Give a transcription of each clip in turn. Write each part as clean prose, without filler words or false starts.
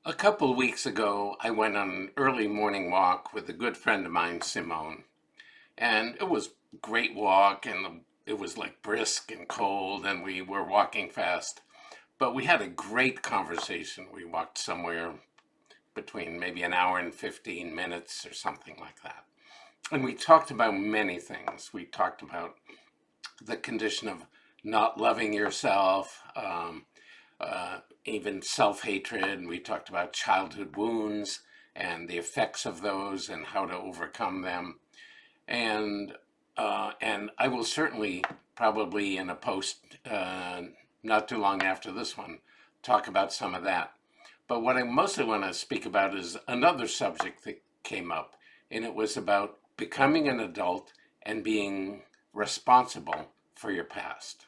A couple of weeks ago, I went on an early morning walk with a good friend of mine, Simone, and it was a great walk, and it was like brisk and cold, and we were walking fast. But we had a great conversation. We walked somewhere between maybe an hour and 15 minutes or something like that. And we talked about many things. We talked about the condition of not loving yourself, even self-hatred, and we talked about childhood wounds and the effects of those and how to overcome them. And I will certainly, probably in a post not too long after this one, talk about some of that. But what I mostly want to speak about is another subject that came up, and it was about becoming an adult and being responsible for your past.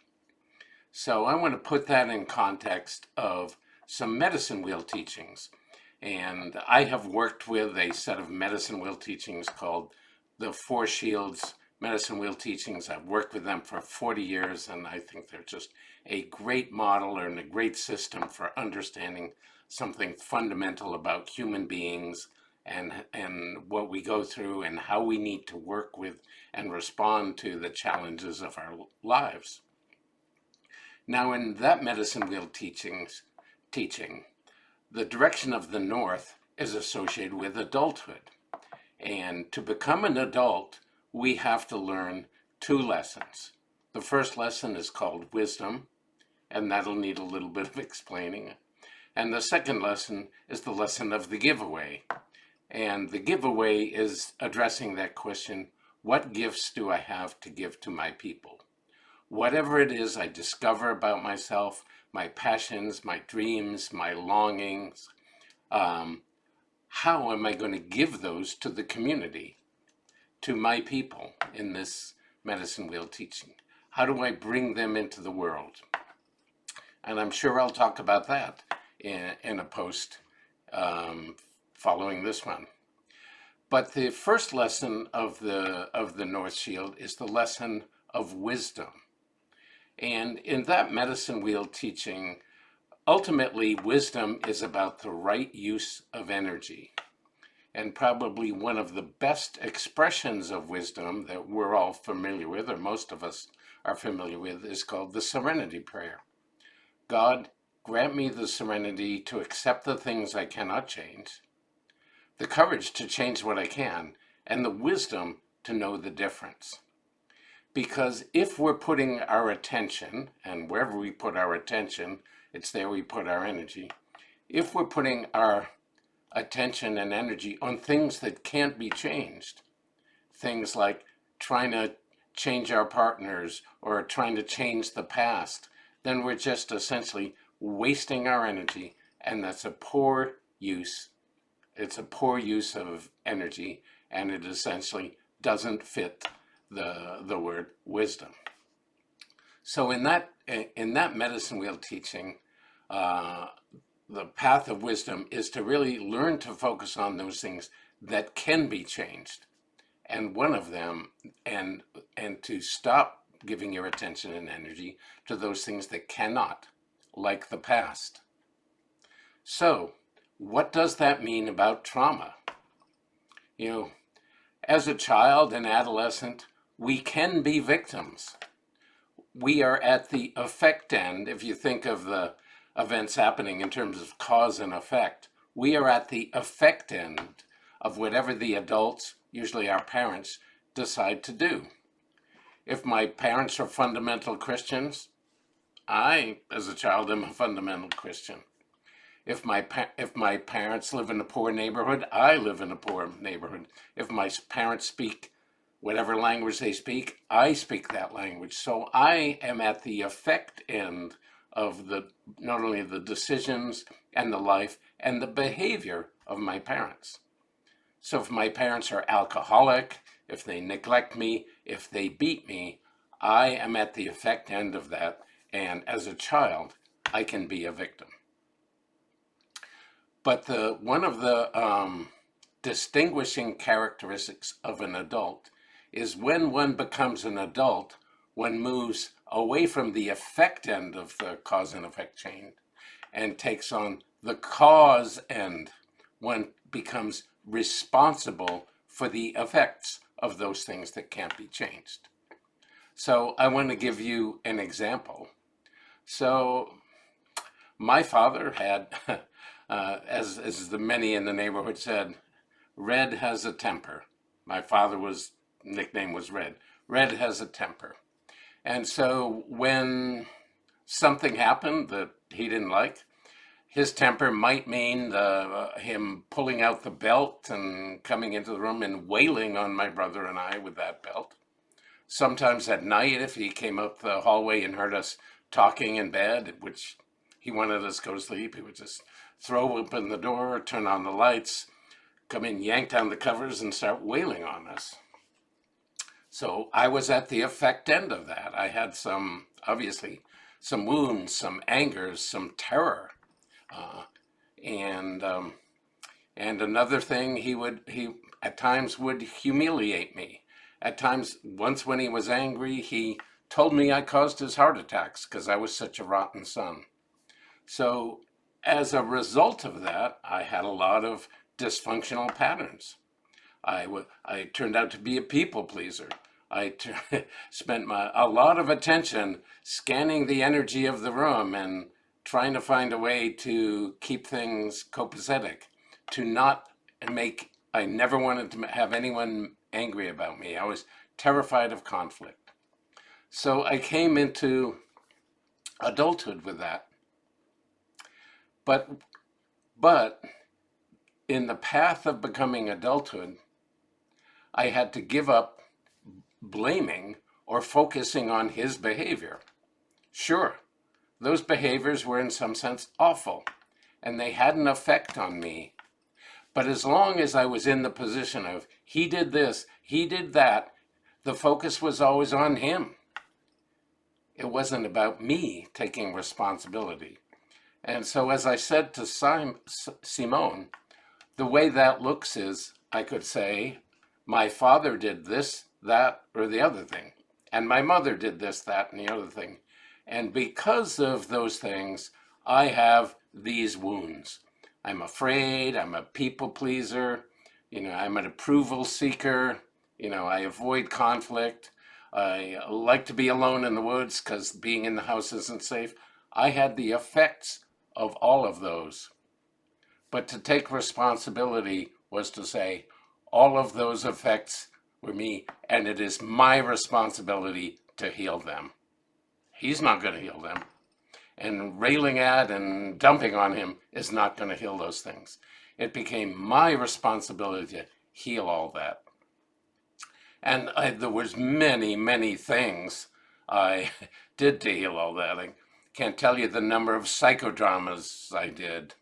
So I want to put that in context of some medicine wheel teachings. And I have worked with a set of medicine wheel teachings called the Four Shields Medicine Wheel Teachings. I've worked with them for 40 years, and I think they're just a great model and a great system for understanding something fundamental about human beings and what we go through and how we need to work with and respond to the challenges of our lives. Now, in that medicine wheel teaching, the direction of the north is associated with adulthood. And to become an adult, we have to learn two lessons. The first lesson is called wisdom, and that'll need a little bit of explaining. And the second lesson is the lesson of the giveaway. And the giveaway is addressing that question, what gifts do I have to give to my people? Whatever it is I discover about myself, my passions, my dreams, my longings, how am I going to give those to the community, to my people in this medicine wheel teaching? How do I bring them into the world? And I'm sure I'll talk about that in a post following this one. But the first lesson of the North Shield is the lesson of wisdom. And in that medicine wheel teaching, ultimately, wisdom is about the right use of energy. And probably one of the best expressions of wisdom that we're all familiar with, or most of us are familiar with, is called the Serenity Prayer. God, grant me the serenity to accept the things I cannot change, the courage to change what I can, and the wisdom to know the difference. Because if we're putting our attention, and wherever we put our attention, it's there we put our energy. If we're putting our attention and energy on things that can't be changed, things like trying to change our partners or trying to change the past, then we're just essentially wasting our energy, and that's a poor use. It's a poor use of energy, and it essentially doesn't fit the word wisdom. So in that medicine wheel teaching, the path of wisdom is to really learn to focus on those things that can be changed, and one of them, and to stop giving your attention and energy to those things that cannot, like the past. So, what does that mean about trauma? You know, as a child and adolescent, we can be victims. We are at the effect end. If you think of the events happening in terms of cause and effect, we are at the effect end of whatever the adults, usually our parents, decide to do. If my parents are fundamental Christians, I, as a child, am a fundamental Christian. If my parents live in a poor neighborhood, I live in a poor neighborhood. If my parents speak whatever language they speak, I speak that language. So I am at the effect end of not only the decisions and the life and the behavior of my parents. So if my parents are alcoholic, if they neglect me, if they beat me, I am at the effect end of that. And as a child, I can be a victim. But one of the distinguishing characteristics of an adult is when one becomes an adult, one moves away from the effect end of the cause and effect chain and takes on the cause end. One becomes responsible for the effects of those things that can't be changed. So I want to give you an example. So my father had, as the many in the neighborhood said, Red has a temper. My father was nickname was Red. Red has a temper. And so when something happened that he didn't like, his temper might mean him pulling out the belt and coming into the room and wailing on my brother and I with that belt. Sometimes at night, if he came up the hallway and heard us talking in bed, which he wanted us to go to sleep, he would just throw open the door, turn on the lights, come in, yank down the covers, and start wailing on us. So I was at the effect end of that. I had obviously, some wounds, some angers, some terror, uh, and another thing, he at times would humiliate me. At times, once when he was angry, he told me I caused his heart attacks because I was such a rotten son. So as a result of that, I had a lot of dysfunctional patterns. I turned out to be a people pleaser. I spent a lot of attention scanning the energy of the room and trying to find a way to keep things copacetic, to not make, I never wanted to have anyone angry about me. I was terrified of conflict. So I came into adulthood with that. But, but in the path of becoming adulthood, I had to give up blaming or focusing on his behavior. Sure, those behaviors were in some sense awful, and they had an effect on me. But as long as I was in the position of, he did this, he did that, the focus was always on him. It wasn't about me taking responsibility. And so as I said to Simone, the way that looks is, I could say, my father did this, that, or the other thing. And my mother did this, that, and the other thing. And because of those things, I have these wounds. I'm afraid, I'm a people pleaser, I'm an approval seeker, I avoid conflict. I like to be alone in the woods because being in the house isn't safe. I had the effects of all of those. But to take responsibility was to say, all of those effects were me, and it is my responsibility to heal them. He's not going to heal them. And railing at and dumping on him is not going to heal those things. It became my responsibility to heal all that. And there was many, many things I did to heal all that. I can't tell you the number of psychodramas I did.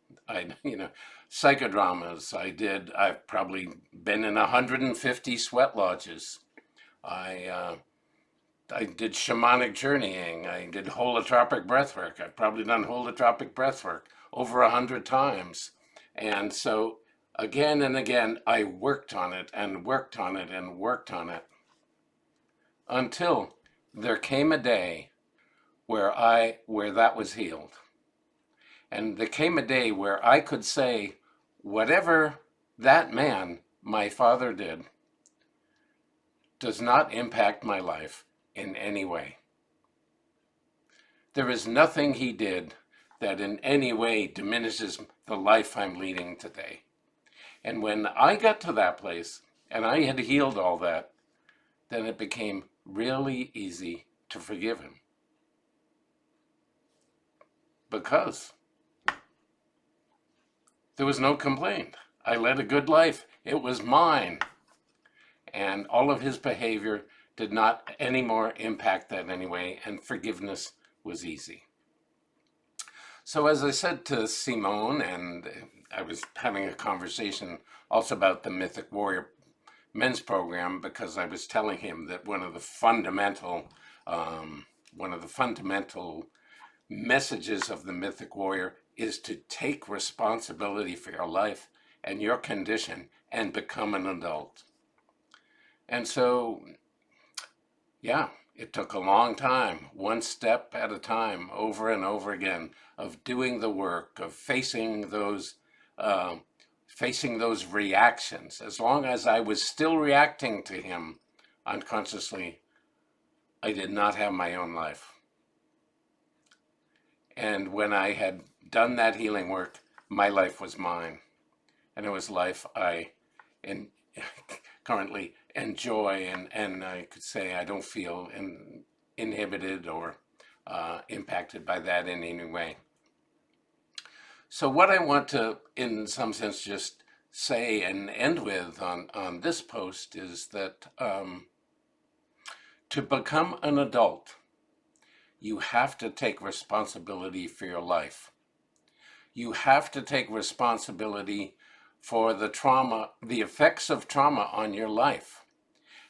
Psychodramas I did. I've probably been in 150 sweat lodges. I did shamanic journeying. I did holotropic breathwork. I've probably done holotropic breathwork over 100 times. And so again and again, I worked on it and worked on it and worked on it until there came a day where that was healed. And there came a day where I could say, whatever that man, my father, did, does not impact my life in any way. There is nothing he did that in any way diminishes the life I'm leading today. And when I got to that place and I had healed all that, then it became really easy to forgive him. Because there was no complaint. I led a good life. It was mine. And all of his behavior did not anymore impact that anyway, and forgiveness was easy. So as I said to Simone, and I was having a conversation also about the Mythic Warrior men's program, because I was telling him that one of the fundamental messages of the Mythic Warrior is to take responsibility for your life and your condition and become an adult. And so, yeah, It took a long time, one step at a time, over and over again, of doing the work, of uh, facing those reactions. As long as I was still reacting to him unconsciously, I did not have my own life. And when I had done that healing work, my life was mine. And it was life I in, currently enjoy. And I could say I don't feel inhibited or impacted by that in any way. So what I want to, in some sense, just say and end with on this post is that to become an adult, you have to take responsibility for your life. You have to take responsibility for the trauma, the effects of trauma on your life.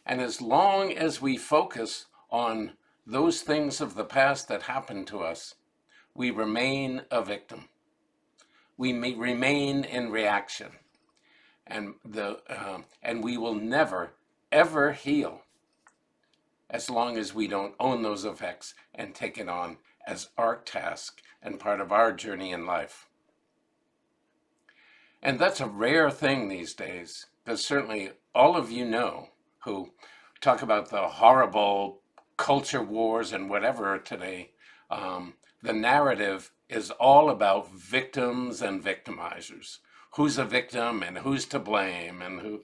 And as long as we focus on those things of the past that happened to us, we remain a victim. We may remain in reaction, and we will never ever heal as long as we don't own those effects and take it on as our task and part of our journey in life. And that's a rare thing these days, because certainly all of you know who talk about the horrible culture wars and whatever today. The narrative is all about victims and victimizers. Who's a victim and who's to blame, and who,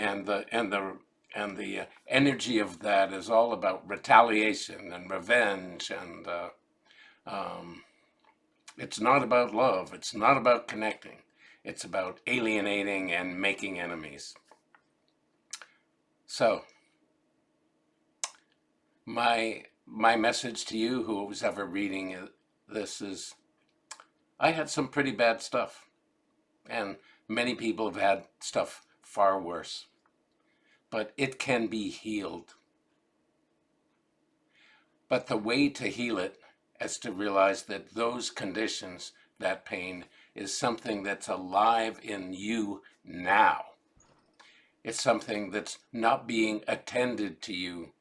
and the energy of that is all about retaliation and revenge, and it's not about love. It's not about connecting. It's about alienating and making enemies. So my message to you, who was ever reading this, is I had some pretty bad stuff, and many people have had stuff far worse, but it can be healed. But the way to heal it is to realize that those conditions, that pain, is something that's alive in you now. It's something that's not being attended to you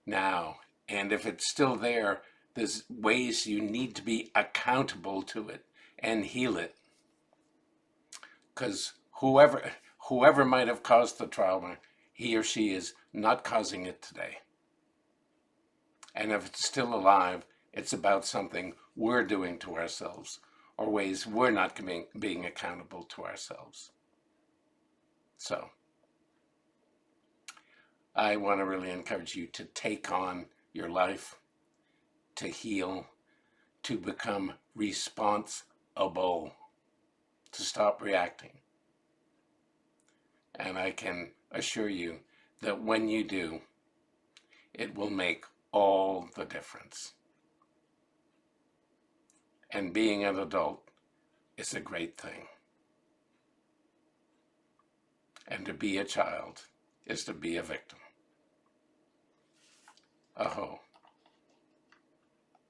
now. And if it's still there, there's ways you need to be accountable to it and heal it. Because whoever might have caused the trauma, he or she is not causing it today. And if it's still alive, it's about something we're doing to ourselves, or ways we're not being accountable to ourselves. So I want to really encourage you to take on your life, to heal, to become responsible, to stop reacting. And I can assure you that when you do, it will make all the difference. And being an adult is a great thing. And to be a child is to be a victim. Aho.